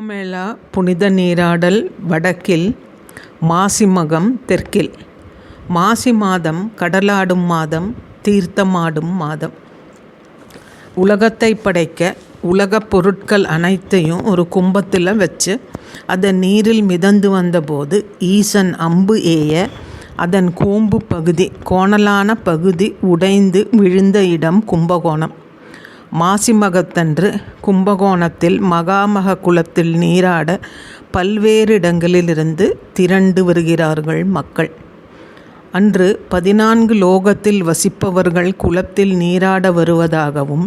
கும்பமேளா புனித நீராடல் வடக்கில், மாசிமகம் தெற்கில். மாசி மாதம் கடலாடும் மாதம், தீர்த்தமாடும் மாதம். உலகத்தை படைக்க உலகப் பொருட்கள் அனைத்தையும் ஒரு கும்பத்தில் வச்சு அதை நீரில் மிதந்து வந்தபோது ஈசன் அம்பு ஏய அதன் கூம்பு பகுதி, கோணலான பகுதி உடைந்து விழுந்த இடம் கும்பகோணம். மாசிமகத்தன்று கும்பகோணத்தில் மகாமக குளத்தில் நீராட பல்வேறு இடங்களிலிருந்து திரண்டு வருகிறார்கள் மக்கள். அன்று 14 லோகத்தில் வசிப்பவர்கள் குளத்தில் நீராட வருவதாகவும்,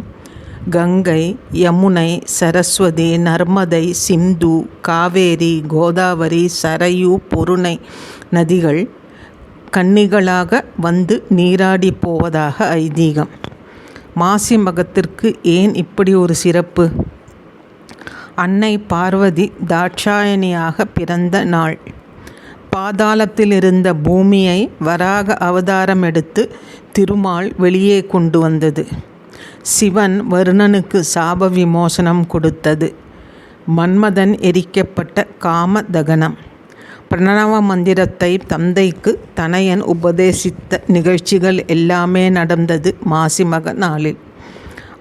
கங்கை, யமுனை, சரஸ்வதி, நர்மதை, சிந்து, காவேரி, கோதாவரி, சரையு, பொருணை நதிகள் கன்னிகளாக வந்து நீராடி போவதாக ஐதீகம். மாசி மகத்திற்கு ஏன் இப்படி ஒரு சிறப்பு? அன்னை பார்வதி தாட்சாயணியாக பிறந்த நாள். பாதாளத்தில் இருந்த பூமியை வராக அவதாரம் எடுத்து திருமால் வெளியே கொண்டு வந்தது. சிவன் வருணனுக்கு சாப விமோசனம் கொடுத்தது. மன்மதன் எரிக்கப்பட்ட காம தகனம். பிரணவ மந்திரத்தை தந்தைக்கு தனையன் உபதேசித்த நிகழ்ச்சிகள் எல்லாமே நடந்தது மாசிமக நாளில்.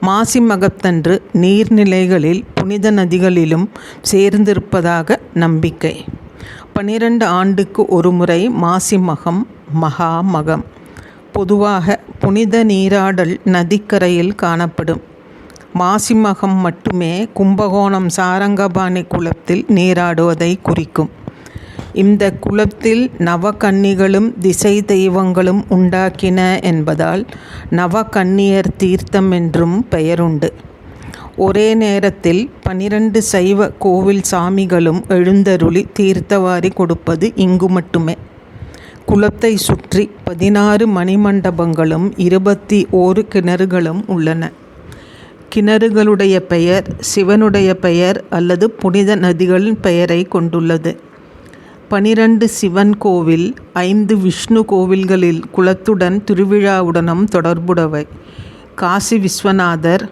மாசிமகத்தன்று நீர்நிலைகளில் புனித நதிகளிலும் சேர்ந்திருப்பதாக நம்பிக்கை. 12 ஆண்டுக்கு ஒரு முறை மாசிமகம் மகாமகம். பொதுவாக புனித நீராடல் நதிக்கரையில் காணப்படும். மாசிமகம் மட்டுமே கும்பகோணம் சாரங்கபாணி குளத்தில் நீராடுவதை குறிக்கும். இந்த குளத்தில் நவகன்னிகளும் திசை தெய்வங்களும் உண்டாக்கின என்பதால் நவகன்னியர் தீர்த்தம் என்றும் பெயருண்டு. ஒரே நேரத்தில் 12 சைவ கோவில் சாமிகளும் எழுந்தருளி தீர்த்தவாரி கொடுப்பது இங்கு மட்டுமே. குளத்தை சுற்றி 16 மணிமண்டபங்களும் 21 கிணறுகளும் உள்ளன. கிணறுகளுடைய பெயர் சிவனுடைய பெயர் அல்லது புனித நதிகளின் பெயரை கொண்டுள்ளது. 12 சிவன் கோவில், 5 விஷ்ணு கோவில்களில் குளத்துடன் திருவிழாவுடனும் தொடர்புடையவை. காசி விஸ்வநாதர்,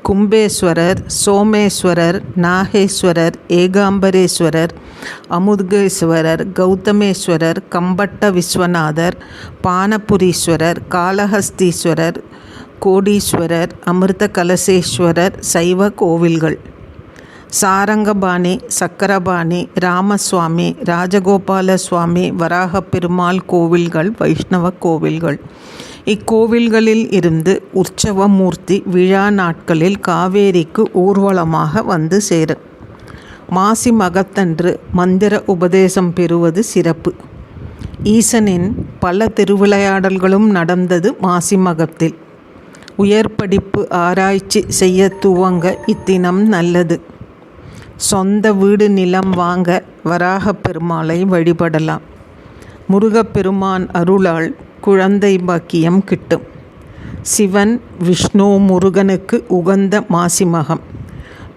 கும்பேஸ்வரர், சோமேஸ்வரர், நாகேஸ்வரர், ஏகாம்பரேஸ்வரர், அமுதேஸ்வரர், கௌதமேஸ்வரர், கம்பட்ட விஸ்வநாதர், பானபுரீஸ்வரர், காளஹஸ்தீஸ்வரர், கோடீஸ்வரர், அமிர்த கலசேஸ்வரர் சைவ கோவில்கள். சாரங்கபாணி, சக்கரபாணி, ராமசுவாமி, ராஜகோபால சுவாமி, வராகப்பெருமாள் கோவில்கள் வைஷ்ணவ கோவில்கள். இக்கோவில்களில் இருந்து உற்சவமூர்த்தி விழா நாட்களில் காவேரிக்கு ஊர்வலமாக வந்து சேரும். மாசி மகத்தன்று மந்திர உபதேசம் பெறுவது சிறப்பு. ஈசனின் பல திருவிளையாடல்களும் நடந்தது மாசி மகத்தில். உயர் படிப்பு ஆராய்ச்சி செய்ய துவங்க இத்தினம் நல்லது. சொந்த வீடு நிலம் வாங்க வராகப் பெருமாளை வழிபடலாம். முருகப்பெருமான் அருளால் குழந்தை பாக்கியம் கிட்டும். சிவன், விஷ்ணு, முருகனுக்கு உகந்த மாசிமகம்.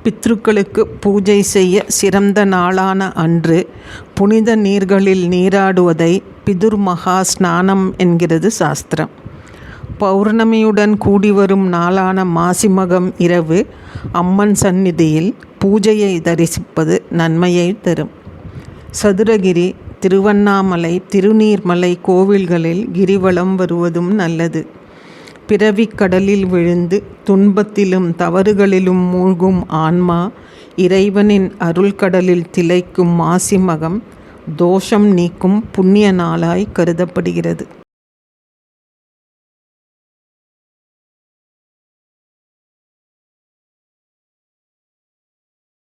பித்ருக்களுக்கு பூஜை செய்ய சிறந்த நாளான அன்று புனித நீர்களில் நீராடுவதை பிதுர் மகா ஸ்நானம் என்கிறது சாஸ்திரம். பௌர்ணமியுடன் கூடி வரும் நாளான மாசிமகம் இரவு அம்மன் சந்நிதியில் பூஜையை தரிசிப்பது நன்மையை தரும். சதுரகிரி, திருவண்ணாமலை, திருநீர்மலை கோவில்களில் கிரிவலம் வருவதும் நல்லது. பிறவிக் கடலில் விழுந்து துன்பத்திலும் தவறுகளிலும் மூழ்கும் ஆன்மா இறைவனின் அருள்கடலில் திளைக்கும் மாசிமகம் தோஷம் நீக்கும் புண்ணிய நாளாய் கருதப்படுகிறது.